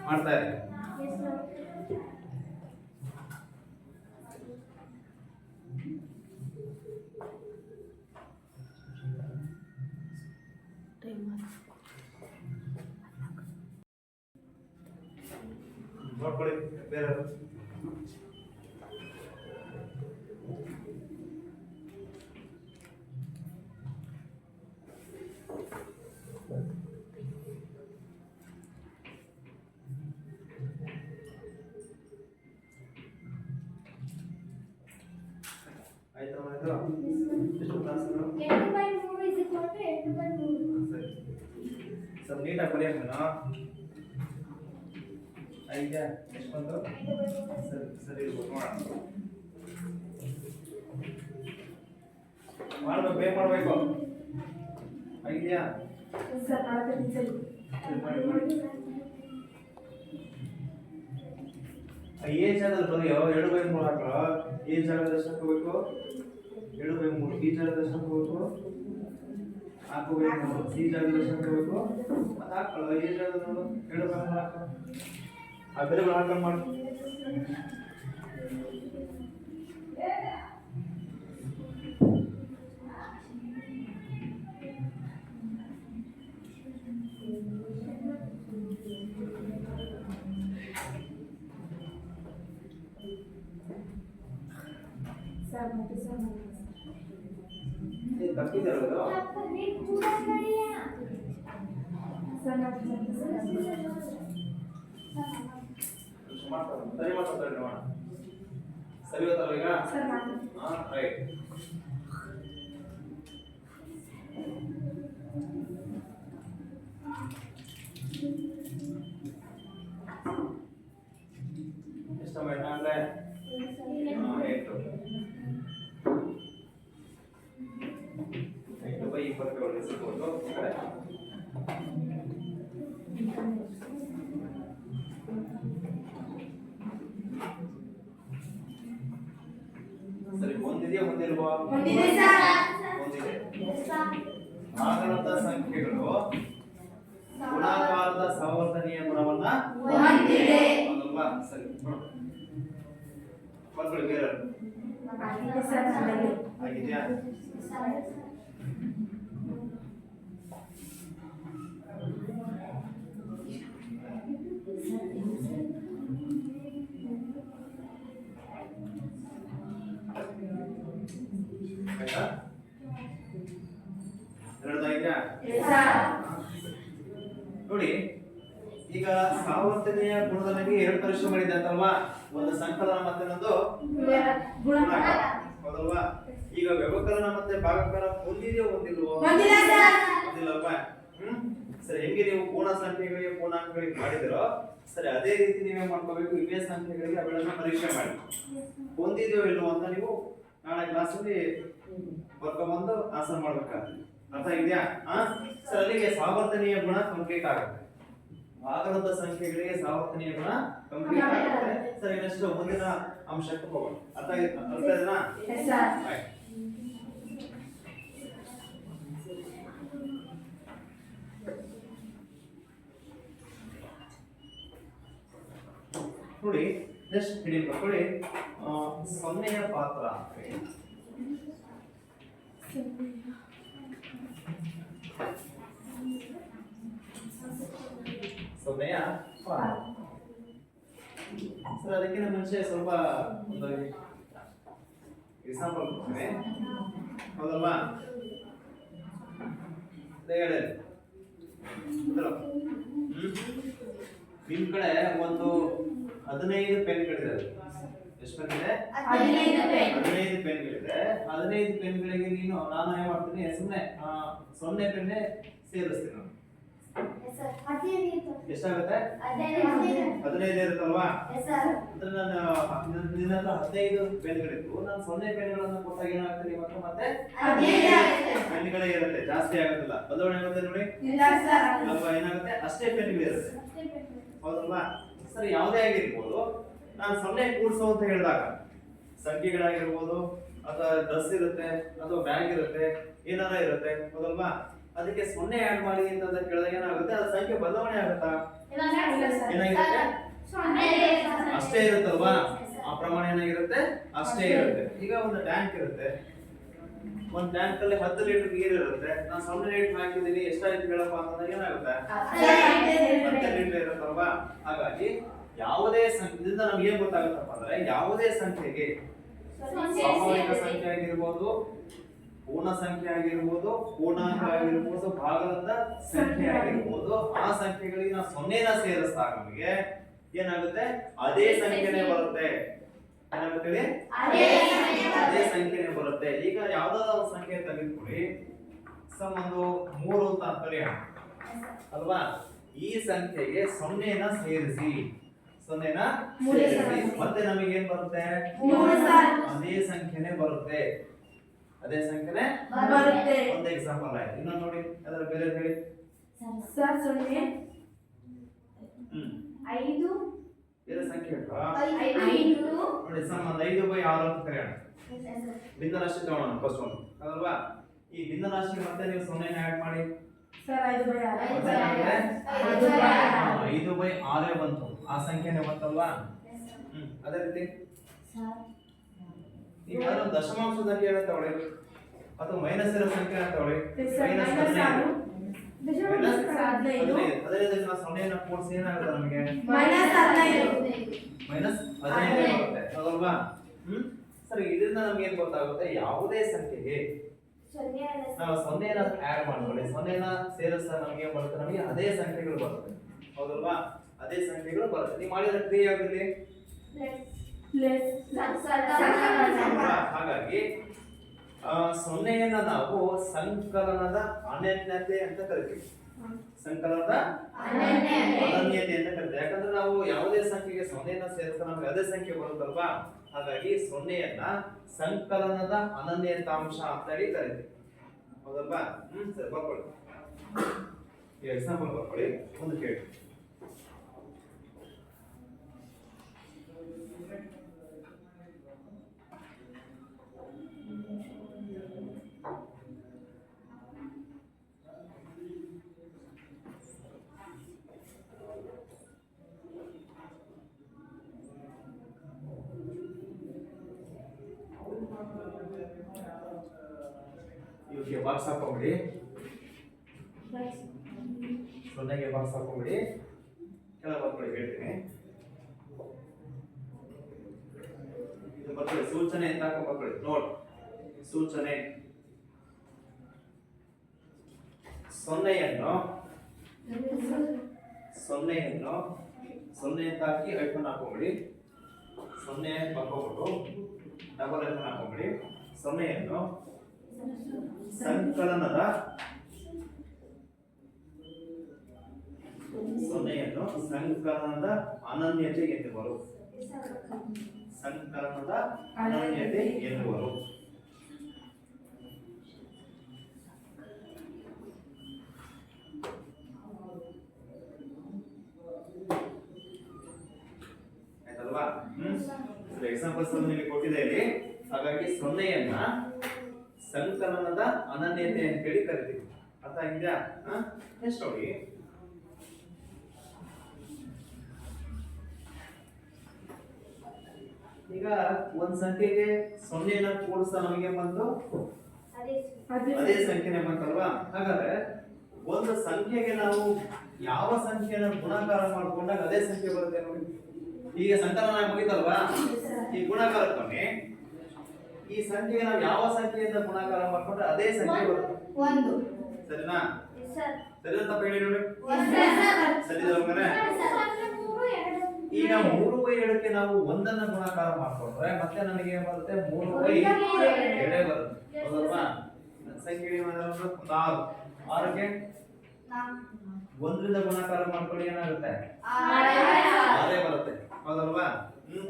ಮಾಡ್ತಾ ಇರಿ. ನೋಡ್ಕೊಳ್ಳಿ ಬೇರೆ. ಕ್ಲಾಸ್ಗಳು 8/3 is equal to 8/3. ಸರಿ ಸ್ವಲ್ಪ ನೀಟಾಗಿ ಬರೆಯೋಣ ಐದಾ ಎಷ್ಟು ಬಂತು ಸರಿ ಸರಿ ನೋಡೋಣ ಮಾಡ್ಬೇಕು ಬೇಗ ಮಾಡಬೇಕು ಐದಾ ಸರ್ ಮಾಡ್ತೀನಿ ಸರ್ ಮಾಡಿ ಈ ಜಾಗದಲ್ಲಿ ಬರೆಯೋ 2/3 ಹಾಕೋ ಈ ಜಾಗದಲ್ಲಿ ಎಷ್ಟು ಹಾಕಬೇಕು 2/3 ಈ ಜಾಗದಲ್ಲಿ ಎಷ್ಟು ಹಾಕಬೇಕು ಹಾಕಬೇಕು ಈ ಜಾಗದಲ್ಲಿ ಎಷ್ಟು ಹಾಕಬೇಕು ಮತ್ತೆ ಹಾಕೊಳ್ಳೋ ಈ ಜಾಗದಲ್ಲಿ ನೋಡು 2/3 ಹಾಕೋ ಆ ಬೆಲೆಗಳು ಹಾಕೊಂಡು ಮಾಡು ಸರ್ ಮತ್ತೆ ಸರ್ ತಪ್ಪಿದಾರಲ್ಲ ತಪ್ಪು ನೀನು ಕೂಡ ಕಡಿಯಾ ಸರ್ ಮತ್ತೆ ಸರ್ ಸರಿ ಮಾಡ್ತಾರೆ ನೋಡೋಣ ಸರಿ ಗೊತ್ತಲ್ಲ ಈಗ ಸರ್ ಮಾಡ್ತೀನಿ ಹಾ ರೈಟ್ ಎಷ್ಟು ಮಾಡಿ ಅಂದ್ರೆ 8/27 ಸಿಕ್ಕೋದು ಸರಿ ಒಂದಿದೆಯಾ ಒಂದಿಲ್ವಾ ಒಂದಿದೆ ಸರ್ ಒಂದಿದೆ ಭಾಗಲಬ್ಧ ಸಂಖ್ಯೆಗಳು ಗುಣಾಕಾರದ ಸಹವರ್ತನೀಯ ಗುಣವನ್ನ ಹೊಂದಿದೆ ಅಲ್ವಾ ಸರಿ ಮಕ್ಕಳು ಬೇರೆ ಆಗಿದೆ ಸರ್ ನನ್ನಲ್ಲಿ ಆಗಿದೆಯಾ ಆಯ್ತಾ ಎರಡಾಯ್ತಾ ನೋಡಿ ಈಗ ಸಾವರ್ತನೀಯ ಗುಣದೊಂದಿಗೆ ಎರಡು ಪರೀಕ್ಷೆ ಮಾಡಿದ್ದೆ ಅಂತಲ್ವಾ ಒಂದು ಸಂಕಲನ ಮತ್ತೆ ಇನ್ನೊಂದು ಗುಣಾಕಾರ ಹೌದಲ್ವಾ ಈಗ ವ್ಯವಕಲನ ಮತ್ತೆ ಭಾಗಾಕಾರ ಹೊಂದಿದೆಯೋ ಹೊಂದಿಲ್ವೋ ಹೊಂದಿಲ್ಲಲ್ವಾ ಸರಿ ಹೆಂಗೆ ನೀವು ಪೂರ್ಣ ಸಂಖ್ಯೆಗಳಿಗೆ ಪೂರ್ಣಾಂಕಗಳಿಗೆ ಮಾಡಿದಿರೋ ಸರಿ ಅದೇ ರೀತಿ ನೀವೇ ಮಾಡ್ಕೋಬೇಕು ಇವೇ ಸಂಖ್ಯೆಗಳಿಗೆ ಅವುಗಳನ್ನ ಪರೀಕ್ಷೆ ಮಾಡಿ ಹೊಂದಿದೆಯೋ ಇಲ್ವೋ ಅಂತ ನೀವು ನಾಳೆ ಕ್ಲಾಸಲ್ಲಿ ಬರ್ಕೊಂಡ್ಬಂದು ಆನ್ಸರ್ ಮಾಡ್ಬೇಕಾಗ್ತದೆ ಅರ್ಥ ಇದೆಯಾ ಸರ್ ಅಲ್ಲಿಗೆ ಸಾವರ್ತನೀಯ ಗುಣ ಕಂಪ್ಲೀಟ್ ಆಗುತ್ತೆ ಭಾಗಲಬ್ಧ ಸಂಖ್ಯೆಗಳಿಗೆ ಸಾವರ್ತನೀಯ ಗುಣ ಕಂಪ್ಲೀಟ್ ಆಗುತ್ತೆ ಸರ್ ಇನ್ನಷ್ಟು ಮುಂದಿನ ಅಂಶಕ್ಕೆ ಹೋಗೋಣ ಅರ್ಥ ಇದೆನಾ ನೋಡಿ ನೆಕ್ಸ್ಟ್ ಹಿಡಿ ಮಕ್ಕಳಿ ಸೊನ್ನೆಯ ಪಾತ್ರ ಅಂತ ಹೇಳಿ ಸೊನ್ನೆಯ ಪಾತ್ರ ಸರ್ ಅದಕ್ಕಿಂತ ಮುಂಚೆ ಸ್ವಲ್ಪ ಒಂದು ಎಕ್ಸಾಂಪಲ್ ಕೊಡ್ತೀನಿ ಹೌದಲ್ವಾ ಹೇಳಿ ನಿಮ್ ಕಡೆ ಒಂದು 15 ಪೆನ್ಗಳಿದೆ ಎಷ್ಟು ಪೆನ್ ಇದೆ 15 ಪೆನ್ಗಳಿದೆ 15 ಪೆನ್ಗಳಿಗೆ ನಾನು ಏನ್ ಮಾಡ್ತೀನಿ ಸುಮ್ಮನೆ 0 ಪೆನ್ನೇ ಸೇರಿಸ್ತೀನಿ ನಾನು ಎಷ್ಟಾಗುತ್ತೆ 15 ಇರುತ್ತಲ್ವಾ ಅಂದ್ರೆ ನಾನು ನಿನ್ನ ಹತ್ರ 15 ಪೆನ್ಗಳಿತ್ತು ನಾನು 0 ಪೆನ್ಗಳನ್ನು ಕೊಟ್ಟಾಗ ಏನಾಗುತ್ತೆ ನಿಮ್ಮ ಹತ್ರ ಮತ್ತೆ ಪೆನ್ಗಳೇ ಇರುತ್ತೆ ಜಾಸ್ತಿ ಆಗೋದಿಲ್ಲ ಬದಲಾವಣೆ ಆಗುತ್ತೆ ನೋಡಿ ಅಲ್ವಾ ಏನಾಗುತ್ತೆ ಅಷ್ಟೇ ಪೆನ್ಗಳಿರುತ್ತೆ ಹೌದಲ್ವಾ ಸರಿ ಯಾವುದೇ ಆಗಿರ್ಬೋದು ನಾನು 0 ಕೂಡ್ಸು ಅಂತ ಹೇಳಿದಾಗ ಸಂಖ್ಯೆಗಳಾಗಿರ್ಬೋದು ಅಥವಾ ಡ್ರೆಸ್ ಇರುತ್ತೆ ಅಥವಾ ಬ್ಯಾಗ್ ಇರುತ್ತೆ ಏನಾರ ಇರುತ್ತೆ ಹೌದಲ್ವಾ ಅದಕ್ಕೆ 0 ಆಡ್ ಮಾಡಿ ಅಂತ ಕೇಳಿದಾಗ ಏನಾಗುತ್ತೆ ಅದು ಸಂಖ್ಯೆ ಬದಲಾವಣೆ ಆಗುತ್ತಾ ಏನಾಗಿರುತ್ತೆ ಅಷ್ಟೇ ಇರುತ್ತಲ್ವಾ ಆ ಪ್ರಮಾಣ ಏನಾಗಿರುತ್ತೆ ಅಷ್ಟೇ ಇರುತ್ತೆ ಈಗ ಒಂದು ಟ್ಯಾಂಕ್ ಇರುತ್ತೆ ಒಂದು ಟ್ಯಾಂಕ್ ಅಲ್ಲಿ 10 ಲೀಟರ್ ನೀರು ಇರುತ್ತೆ ನಾನು 0 ಲೀಟರ್ ಹಾಕಿದ್ದೀನಿ ಎಷ್ಟಾಯ್ತು ಹೇಳಪ್ಪ ಅಂತಂದ್ರೆ ಏನಾಗುತ್ತೆ 10 ಲೀಟರ್ ಇರುತ್ತಲ್ವಾ ಹಾಗಾಗಿ ಯಾವುದೇ ಸಂಖ್ಯೆಯಿಂದ ನಮ್ಗೆ ಏನ್ ಗೊತ್ತಾಗುತ್ತಪ್ಪ ಅಂದ್ರೆ ಯಾವುದೇ ಸಂಖ್ಯೆಗೆ ಸ್ವಾಭಾವಿಕ ಸಂಖ್ಯೆ ಆಗಿರ್ಬೋದು ಪೂರ್ಣ ಸಂಖ್ಯೆ ಆಗಿರ್ಬೋದು ಪೂರ್ಣಾಂಕ ಆಗಿರ್ಬೋದು ಭಾಗಲಬ್ಧ ಸಂಖ್ಯೆ ಆಗಿರ್ಬೋದು ಆ ಸಂಖ್ಯೆಗಳಿಗೆ ನಾವು 0ನ ಸೇರಿಸಿದಾಗ ನಮಗೆ ಏನಾಗುತ್ತೆ ಅದೇ ಸಂಖ್ಯೆನೇ ಬರುತ್ತೆ ಏನಾಗುತ್ತೆ ಹೇಳಿ? ಅದೇ ಸಂಖ್ಯೆನೇ ಬರುತ್ತೆ. ಈಗ ಯಾವ್ದಾದ್ರು ಒಂದು ಸಂಖ್ಯೆ ತೆಗೆದುಕೊಳ್ಳಿ, ಒಂದು 3 ಅಂತ ಕರೆಯೋಣ ಅಲ್ವಾ? ಈ ಸಂಖ್ಯೆಗೆ 0ನ ಸೇರಿಸಿ, 0ನ ಸೇರಿಸಿ ಮತ್ತೆ ನಮಗೆ ಏನ್ ಬರುತ್ತೆ? ಅದೇ ಸಂಖ್ಯೆನೇ ಬರುತ್ತೆ. ಅದೇ ಸಂಖ್ಯೆನೇ ಬರುತ್ತೆ. ಒಂದು ಎಕ್ಸಾಂಪಲ್ ಆಯ್ತು. ಇನ್ನೊಂದು ನೋಡಿ, ಅದರ ಬೇರೆ ಹೇಳಿ. ಸರ್ 0 5 ಬೇರೆ ಸಂಖ್ಯೆ ಹೇಳ್ತಾ 5 ನೋಡಿ, ಸಂಬಂಧ 5/6 ಅಂತ ಕರೆಯೋಣ. ಭಿನ್ನರಾಶಿ ತಗೊಳ್ಳೋಣ ಫಸ್ಟ್ ಒಂದು ಅಲ್ವಾ? ಈ ಭಿನ್ನರಾಶಿ ಮತ್ತೆ ನೀವು 0ನ ಆಡ್ ಮಾಡಿ ಸರ್ 5/6 5/6 ಬಂತು. ಆ ಸಂಖ್ಯೆನೇ ಬಂತಲ್ವಾ? ಅದೇ ರೀತಿ ಈಗ ಯಾರು ದಶಮಾಂಶ ಸಂಖ್ಯೆ ಅಂತ ತಗೊಳ್ಳಿ ಅಥವಾ ಮೈನಸ್ ಇರೋ ಸಂಖ್ಯೆ ಅಂತ ತಗೊಳ್ಳಿ. ಮೈನಸ್ 15. ಅದೇ ರೀತಿ ನಾವು 0ನ ಕೂಡಿಸಿ ಏನಾಗುತ್ತೆ ನಮಗೆ? ಮೈನಸ್ 15 ಬರುತ್ತೆ ಹೌದಲ್ವಾ? ಸರಿ, ಇದರಿಂದ ನಮ್ಗೆ ಏನ್ ಗೊತ್ತಾಗುತ್ತೆ? ಯಾವುದೇ ಸಂಖ್ಯೆಗೆ ನಾವು 0ನ ಆಡ್ ಮಾಡ್ಕೊಳ್ಳಿ, 0ನ ಸೇರಿಸ್ತಾ ನಮ್ಗೆ ಏನ್ ಬರುತ್ತೆ? ನಮಗೆ ಅದೇ ಸಂಖ್ಯೆಗಳು ಬರುತ್ತೆ ಹೌದಲ್ವಾ? ಅದೇ ಸಂಖ್ಯೆಗಳು ಬರುತ್ತೆ. ನೀವು ಮಾಡಿದ್ರೆ ಕ್ರಿಯೆ ಯಾವ್ದಿಲ್ಲಿ? ಹಾಗಾಗಿ 0ಯನ್ನ ನಾವು ಸಂಕಲನದ ಅನನ್ಯತೆ ಅಂತ ಕರಿತೀವಿ. ಸಂಕಲನದ ಅನನ್ಯತೆ ಅಂತ ಕರಿತೀವಿ. ಯಾಕಂದ್ರೆ ನಾವು ಯಾವುದೇ ಸಂಖ್ಯೆಗೆ 0ನ ಸೇರಿಸ್ತಾ ನಮಗೆ ಅದೇ ಸಂಖ್ಯೆ ಬರುತ್ತಲ್ವಾ? ಹಾಗಾಗಿ 0ಯನ್ನ ಸಂಕಲನದ ಅನನ್ಯತಾಂಶ ಅಂತ ಹೇಳಿ ಕರಿತೀವಿ ಹೌದಲ್ವಾ? ಸರಿ, ಬರ್ಕೊಳ್ಳಿ. ಈ ಎಕ್ಸಾಂಪಲ್ ಬರ್ಕೊಳ್ಳಿ, ಒಂದು ಕೇಳಿ. ಇವಕ್ಕೆ ಬಾಕ್ಸ್ ಹಾಕೊಂಬಿಡಿ, 0ಗೆ ಬಾಕ್ಸ್ ಹಾಕೊಂಬಿಡಿ, ಕೆಳಗೆ ಬರ್ಕೊಳ್ಳಿ, ಹೇಳ್ತೀನಿ. ಇದು ಬರ್ಕೊಳ್ಳಿ, ಸೂಚನೆ ಅಂತ ಹಾಕೊಂಡ್ ಬರ್ಕೊಳ್ಳಿ. ನೋಟ್ ಸೂಚನೆ. 0ಯನ್ನು 0 ಅಂತ ಹಾಕಿ ಐಫೋನ್ ಹಾಕೊಂಬಿಡಿ. 0 ಬರ್ಕೊಬಿಟ್ಟು ಡಬಲ್ ಐಫೋನ್ ಹಾಕೊಂಬಿಡಿ. 0ಯನ್ನು ಸಂಕಲನದ ಅನನ್ಯತೆ ಎನ್ನುವರು. ಸಂಕಲನದ ಅನನ್ಯತೆ ಎನ್ನುವರು. ಆಯ್ತಲ್ವಾ? ಎಕ್ಸಾಂಪಲ್ಸ್ ನಿಮಗೆ ಕೊಟ್ಟಿದೆ ಇಲ್ಲಿ. ಹಾಗಾಗಿ 0ಯನ್ನ ಸಂಕಲನದ ಅನನ್ಯತೆ ಅಂತ ಹೇಳಿ ಕರಿತೀವಿ. ಅರ್ಥ ಆಗಿದೆಯಾ? ನೆಕ್ಸ್ಟ್ ನೋಡಿ, ಈಗ ಒಂದ್ ಸಂಖ್ಯೆಗೆ 0ನ ಕೂಡಿಸ್ತಾ ನಮಗೆ ಬಂತು ಅದೇ ಸಂಖ್ಯೆನೇ ಬಂತಲ್ವಾ? ಹಾಗಾದ್ರೆ ಒಂದು ಸಂಖ್ಯೆಗೆ ನಾವು ಯಾವ ಸಂಖ್ಯೆನ ಗುಣಾಕಾರ ಮಾಡ್ಕೊಂಡಾಗ ಅದೇ ಸಂಖ್ಯೆ ಬರುತ್ತೆ ನೋಡಿ. ಈಗ ಸಂಕಲನ ಮುಗಿತಲ್ವಾ? ಈ ಗುಣಾಕಾರ ಕೊನೆ ಈ ಸಂಖ್ಯೆಗೆ ನಾವು ಯಾವ ಸಂಖ್ಯೆಯಿಂದ ಗುಣಾಕಾರ ಮಾಡ್ಕೊಂಡ್ರೆ ಅದೇ ಸಂಖ್ಯೆ ಬರುತ್ತೆ. ಸರಿನಾ? ಸರಿ ಅಂತ ಹೇಳಿ ನೋಡಿ. ಸರಿ ಈಗ 3/2ಕ್ಕೆ ನಾವು 1ನ್ನ ಗುಣಾಕಾರ ಮಾಡ್ಕೊಂಡ್ರೆ ಮತ್ತೆ ನನಗೆ ಏನ್ ಬರುತ್ತೆ? 3/2 ಬರುತ್ತೆ ಹೌದಲ್ವಾ? ಸಂಖ್ಯೆ 6ಕ್ಕೆ 1ರಿಂದ ಗುಣಾಕಾರ ಮಾಡ್ಕೊಳ್ಳಿ, ಏನಾಗುತ್ತೆ? 6 ಬರುತ್ತೆ ಹೌದಲ್ವಾ?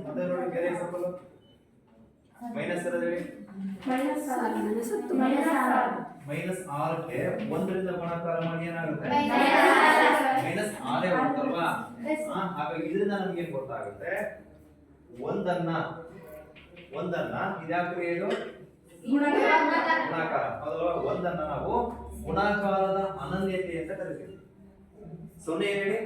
ಮತ್ತೆ ನೋಡಿ ಬೇರೆ ಎಕ್ಸಾಂಪಲ್. ಮೈನಸ್ ಇರೋದೇಳಿ. -6ಕ್ಕೆ 1ರಿಂದ ಗುಣಾಕಾರ ಮಾಡಿ ಏನಾಗುತ್ತೆ? -6 ಬರುತ್ತಲ್ವಾ? ಹಾಗಾಗಿ ಇದರಿಂದ ನಮ್ಗೆ ಏನ್ ಗೊತ್ತಾಗುತ್ತೆ? ಒಂದನ್ನ ಇದ್ಯಾಕ್ರಿ ಇದು ಗುಣಾಕಾರ ಹೌದಲ್ವಾ? ಒಂದನ್ನ ನಾವು ಗುಣಾಕಾರದ ಅನನ್ಯತೆ ಅಂತ ಕರಿತೀವಿ. 0 ಏನ್ ಹೇಳಿ?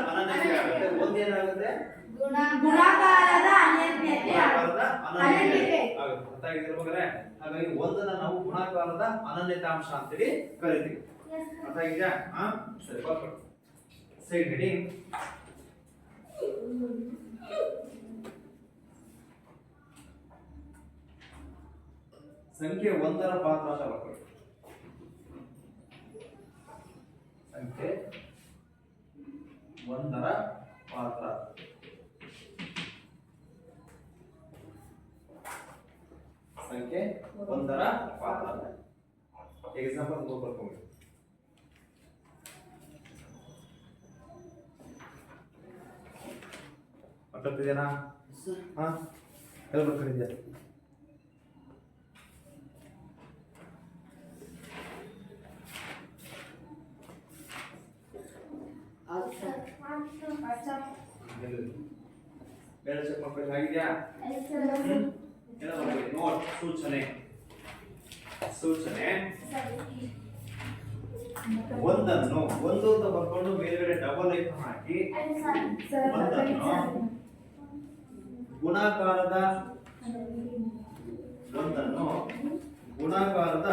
ಅನನ್ಯತೆ ಆಗುತ್ತೆ. 1 ಏನಾಗುತ್ತೆ? ಗುಣಾಕಾರದ ಅನನ್ಯತೆ ಆಗುತ್ತೆ. ಅರ್ಥ ಆಗಿದ್ರೆ ಮಗನೇ? ಹಾಗಾಗಿ 1ನ್ನ ನಾವು ಗುಣಾಕಾರದ ಅನನ್ಯತಾಂಶ ಅಂತೇಳಿ ಕರಿತೀವಿ. ಅರ್ಥ ಆಗಿದೆಯಾ? ಸರಿ, ಬರ್ಕೊಳ್ಳಿ. Side heading. ಸಂಖ್ಯೆ 1ರ ಪಾತ್ರ ಅಂತ ಬರ್ಕೊಳ್ಳಿ. ಸಂಖ್ಯೆ 1ರ ಪಾತ್ರ. ಸಂಖ್ಯೆ ಒಂದರ ಪಾತ್ರ. ಎಕ್ಸಾಂಪಲ್ ಬರ್ಕೊಂಡು ಅರ್ಥಾಗ್ತಿದೆನಾ? ಹಾ ಎಲ್ಲ ಬರ್ಕೊಂಡಿದ್ಯಾ? ಬೇರೆ ಚೆಕ್ ಮಾಡ್ಕೊಳ್ಳಿ ಆಗಿದೆಯಾ? ನೋಟ್ ಸೂಚನೆ ಒಂದನ್ನು ಒಂದು ಅಂತ ಬರ್ಕೊಂಡು ಮೇಲ್ಗಡೆ ಡಬಲ್ ಐಕನ್ ಹಾಕಿ ಒಂದನ್ನು ಗುಣಾಕಾರದ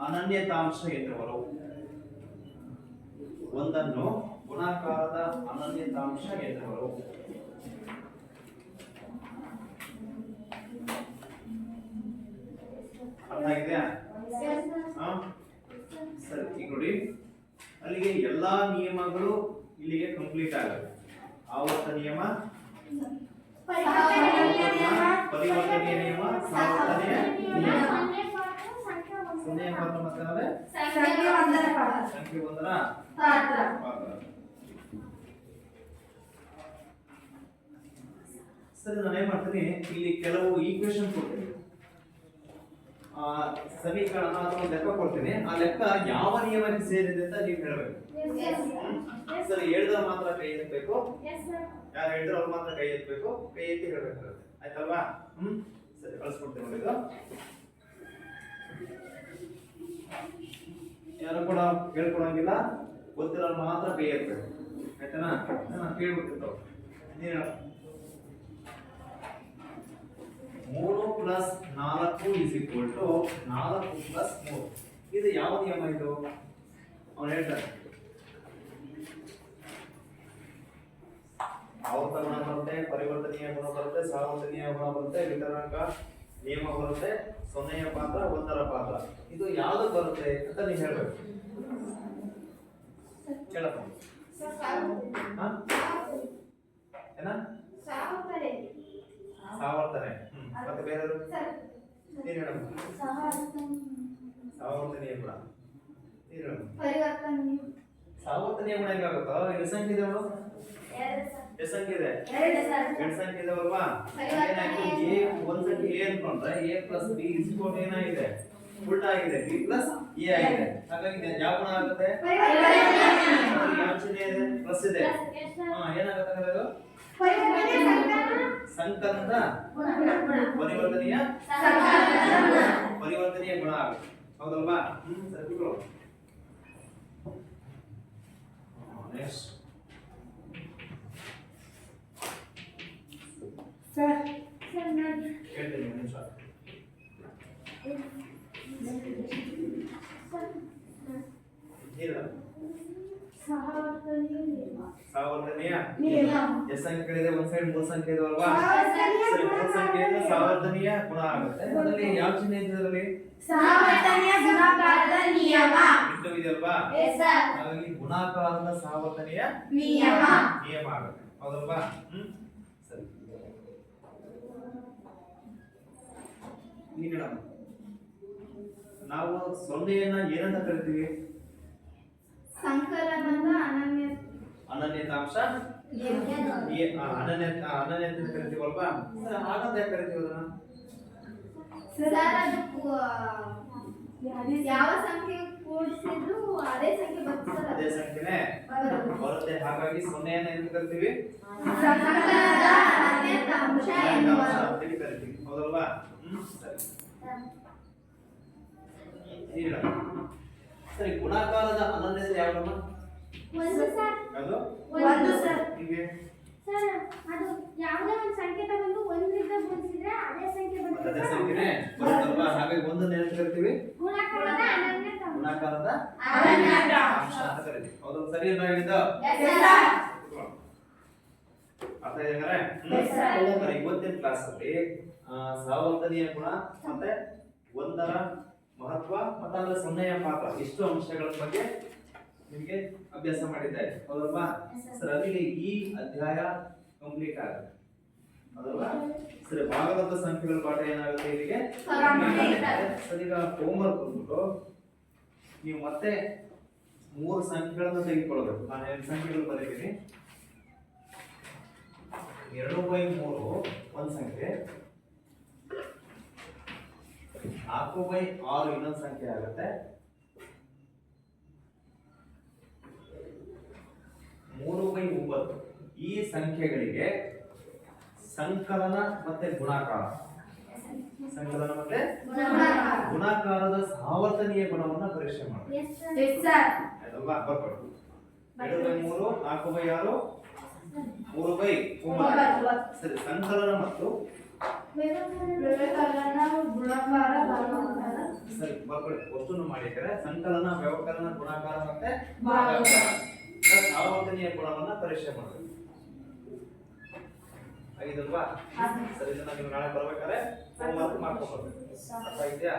ಅನನ್ಯತಾಂಶ ಎನ್ನುವರು. ಒಂದನ್ನು ಗುಣಾಕಾರದ ಅನನ್ಯತಾಂಶ ಎನ್ನುವರು. ಅರ್ಥ ಆಗಿದೆಯಾ? ಸರಿ, ಈಗ ನೋಡಿ ಅಲ್ಲಿಗೆ ಎಲ್ಲಾ ನಿಯಮಗಳು ಇಲ್ಲಿಗೆ ಕಂಪ್ಲೀಟ್ ಆಗುತ್ತೆ. ಆವರ್ತ ನಿಯಮ, ಪರಿವರ್ತನೆಯ ನಿಯಮ, ಸಾವರ್ತನೆಯ ನಿಯಮ. ಸಂಖ್ಯೆಯ ಪಾತ್ರ ಮತ್ತೆ ಸಂಖ್ಯೆ ಒಂದರ ಪಾತ್ರ. ಸರಿ, ನಾನು ಏನ್ ಮಾಡ್ತೀನಿ, ಇಲ್ಲಿ ಕೆಲವು ಈಕ್ವೇಶನ್ ಕೊಡ್ತೀನಿ, ಸಮೀಕರಣ ಅಥವಾ ಲೆಕ್ಕ ಕೊಡ್ತೀನಿ. ಆ ಲೆಕ್ಕ ಯಾವ ನಿಯಮಕ್ಕೆ ಸೇರಿದೆ ಅಂತ ನೀವು ಹೇಳಬೇಕು. ಸರಿ, ಹೇಳಿದ್ರೆ ಮಾತ್ರ ಕೈ ಎತ್ತಬೇಕು. ಯಾರು ಹೇಳಿದ್ರೆ ಅವ್ರು ಮಾತ್ರ ಕೈ ಎತ್ತಬೇಕು. ಕೈ ಎತ್ತಿ ಹೇಳ್ಬೇಕಾಗುತ್ತೆ, ಆಯ್ತಲ್ವಾ? ಸರಿ, ಕಳಿಸ್ಕೊಡ್ತೀನಿ ನೋಡಿ. ಯಾರು ಕೂಡ ಹೇಳ್ಕೊಡಂಗಿಲ್ಲ, ಗೊತ್ತಿರೋರು ಮಾತ್ರ ಕೈ ಎತ್ತಬೇಕು, ಆಯ್ತನಾ? ಕೇಳ್ಬಿಡ್ತಿರ್ತಾವ. ನೀನು 3 + 4 = 4 + 3. ಇದು ಯಾವ ನಿಯಮ? ಇದು ಅವನು ಹೇಳ್ತಾರೆ ಆವರ್ತ ಗುಣ ಬರುತ್ತೆ, ಪರಿವರ್ತನೀಯ ಗುಣ ಬರುತ್ತೆ, ಸಾವರ್ತನೀಯ ಗುಣ ಬರುತ್ತೆ, ವಿತರಣಕ ನಿಯಮ ಬರುತ್ತೆ, ಸೊನ್ನೆಯ ಪಾತ್ರ, ಒಂದರ ಪಾತ್ರ. ಇದು ಯಾವ್ದು ಬರುತ್ತೆ ಅಂತ ನೀವು ಹೇಳ್ಬೇಕು. ಹೇಳಪ್ಪ. ಏನ? ಸಾವರ್ತನೆ. ಮತ್ತೆ ಬೇರೆ ನೀನು ಹೇಳಮ್ಮ. ಸಾವರ್ತನೀಯ ಗುಣ ನೀನು ಹೇಳಮ್ಮ. ಸಾವರ್ತನೀಯ ಗುಣ ಹೆಂಗಾಗುತ್ತೋ? ಎಷ್ಟು ಸಂಖ್ಯೆ ಇದೆ ಅವಳು? ಎಷ್ಟು ಸಂಖ್ಯೆ ಇದೆ? 2 ಸಂಖ್ಯೆ ಇದಾವಲ್ವಾ? ಏನಾಯ್ತು? a ಒಂದು ಸಂಖ್ಯೆ a ಅನ್ಕೊಂಡ್ರೆ a + b = ಏನಾಗಿದೆ? ಉಲ್ಟಾ ಆಗಿದೆ, b + a ಆಗಿದೆ. ಹಾಗಾಗಿ ಯಾವ ಗುಣ ಆಗುತ್ತೆ? ಯಾವ ಚಿಹ್ನೆ ಇದೆ? ಪ್ಲಸ್ ಇದೆ. ಏನಾಗುತ್ತೆ ಅದು? ಸಂಕಲನದ ಪರಿವರ್ತನೀಯ ಗುಣ ಆಗುತ್ತೆ, ಹೌದಲ್ವಾ? ಸರಿ, ಸರ್ ಹೇಳ್ತೀನಿ ಒಂದು ನಿಮಿಷ. ಸಾವರ್ತನೀಯ ಎಷ್ಟು ಸಂಖ್ಯೆಗಳಿದೆ? ಒಂದು ಸೈಡ್ 3 ಸಂಖ್ಯೆ ಇದಾವಲ್ವಾ? ಸರಿ, 3 ಸಂಖ್ಯೆ ಇದೆ, ಸಾವರ್ತನೀಯ ಗುಣ ಆಗುತ್ತೆ. ಅದರಲ್ಲಿ ಯಾವ ಚಿಹ್ನೆ ಇದೆ? ಅದರಲ್ಲಿ ಸಾವರ್ತನೀಯ ಗುಣಾಕಾರದ ನಿಯಮ ಇಟ್ಟು ಇದೆಯಲ್ವಾ? ಹಾಗಾಗಿ ಗುಣಾಕಾರದ ಸಾವರ್ತನೀಯ ನಿಯಮ ಆಗುತ್ತೆ, ಹೌದಲ್ವಾ? ಸರಿ, ನೀನು ನಾವು ಸೊನ್ನೆಯನ್ನ ಏನಂತ ಕರಿತೀವಿ? ಸಂಕಲನದ ಅನನ್ಯತಾಂಶ ಅನನ್ಯತೆ ಕರಿತೀವಲ್ವಾ? ಹಾಗಂತ ಯಾಕೆ ಕರಿತೀವಿ ಅದನ್ನ? ಯಾವ ಸಂಖ್ಯೆ ಕೂಡಿಸಿದ್ರು ಅದೇ ಸಂಖ್ಯೆ ಬರ್ತದೆ, ಅದೇ ಸಂಖ್ಯೆನೇ ಬರುತ್ತೆ. ಹಾಗಾಗಿ ಸೊನ್ನೆಯನ್ನ ಏನು ಕರಿತೀವಿ? ಸಂಕಲನದ ಅನನ್ಯತಾಂಶ ಅಂತ ಕರಿತೀವಿ, ಹೌದಲ್ವಾ? ಸರಿ, ಗುಣಾಕಾರದ ಅನನ್ಯತೆ ಯಾವ್ದಮ್ಮ? ಯಾವುದು? ಹೀಗೆ ಅದು ಯಾವುದೇ ಒಂದು ಸಂಖ್ಯೆ ತಗೊಂಡು ಒಂದರಿಂದ ಗುಣಿಸಿದ್ರೆ ಅದೇ ಸಂಖ್ಯೆ ಬರುತ್ತೆ. ಅದೇ ಸಂಖ್ಯೆನೇ ಬರುತ್ತಲ್ವಾ? ಹಾಗಾಗಿ ಒಂದನ್ನ ಏನು ಕರಿತೀವಿ? ಗುಣಾಕಾರದ ಅನನ್ಯತಾಂಶ. ಗುಣಾಕಾರದ ಅನನ್ಯತಾಂಶ ಅಂತ ಕರಿತೀವಿ, ಹೌದು? ಸರಿ ಅಂತ ಹೇಳಿದ್ದು ಅರ್ಥ ಇದೆ? ಇವತ್ತಿನ ಕ್ಲಾಸ್ ಅಲ್ಲಿ ಸಾವರ್ತನೀಯ ಗುಣ ಮತ್ತೆ ಒಂದರ ಮಹತ್ವ ಮಹತ್ವ ಮತ್ತಂದ್ರೆ ಸೊನ್ನೆಯ ಪಾತ್ರ ಇಷ್ಟು ಅಂಶಗಳ ಬಗ್ಗೆ ನಿಮಗೆ ಅಭ್ಯಾಸ ಮಾಡಿದ್ದಾರೆ ಹೌದಲ್ವಾ ಸರ್ ಅಲ್ಲಿಗೆ ಈ ಅಧ್ಯಾಯ ಕಂಪ್ಲೀಟ್ ಆಗುತ್ತೆ ಹೌದಲ್ವಾ ಸರಿ ಭಾಗಲಬ್ಧ ಸಂಖ್ಯೆಗಳ ಪಾಠ ಏನಾಗುತ್ತೆ ಇಲ್ಲಿಗೆ ಸರ್ ಈಗ ಹೋಮ್ವರ್ಕ್ ಬಂದ್ಬಿಟ್ಟು ನೀವು ಮತ್ತೆ 3 ಸಂಖ್ಯೆಗಳನ್ನು ತೆಗೆದುಕೊಳ್ಳಬೇಕು ನಾನು 2 ಸಂಖ್ಯೆಗಳು ಬರೀತೀನಿ 2/3 ಒಂದು ಸಂಖ್ಯೆ 4/6 ಇನ್ನೊಂದು ಸಂಖ್ಯೆ ಆಗುತ್ತೆ 3/9 ಈ ಸಂಖ್ಯೆಗಳಿಗೆ ಸಂಕಲನ ಮತ್ತೆ ಗುಣಾಕಾರ ಸಂಕಲನ ಮತ್ತೆ ಗುಣಾಕಾರದ ಸಾವರ್ತನೀಯ ಗುಣವನ್ನ ಪರೀಕ್ಷೆ ಮಾಡಬೇಕು ಅಲ್ವಾ ಬರ್ಕೊಳ್ಳಿ 2/3 4/6 3/9 ಸರಿ ಸಂಕಲನ ಮತ್ತು ಗುಣಾಕಾರ ಭಾಗಾಕಾರ ಸರಿ ಬರ್ಕೊಳ್ಳಿ ಅಷ್ಟನ್ನು ಮಾಡಿದರೆ ಸಂಕಲನ ವ್ಯವಕಲನ ಗುಣಾಕಾರ ಮತ್ತೆ ಭಾಗಾಕಾರ ಸಾವರ್ತನೀಯ ಗುಣವನ್ನ ಪರೀಕ್ಷೆ ಮಾಡಬೇಕು ಆಗಿದಲ್ವಾ ಸರಿ ಇದನ್ನ ನೀವು ನಾಳೆ ಬರ್ಬೇಕಾದ್ರೆ ಹೋಮ್ವರ್ಕ್ ಮಾಡ್ಕೊಂಡು ಬರ್ಬೇಕು ಅರ್ಥ ಆಗಿದ್ಯಾ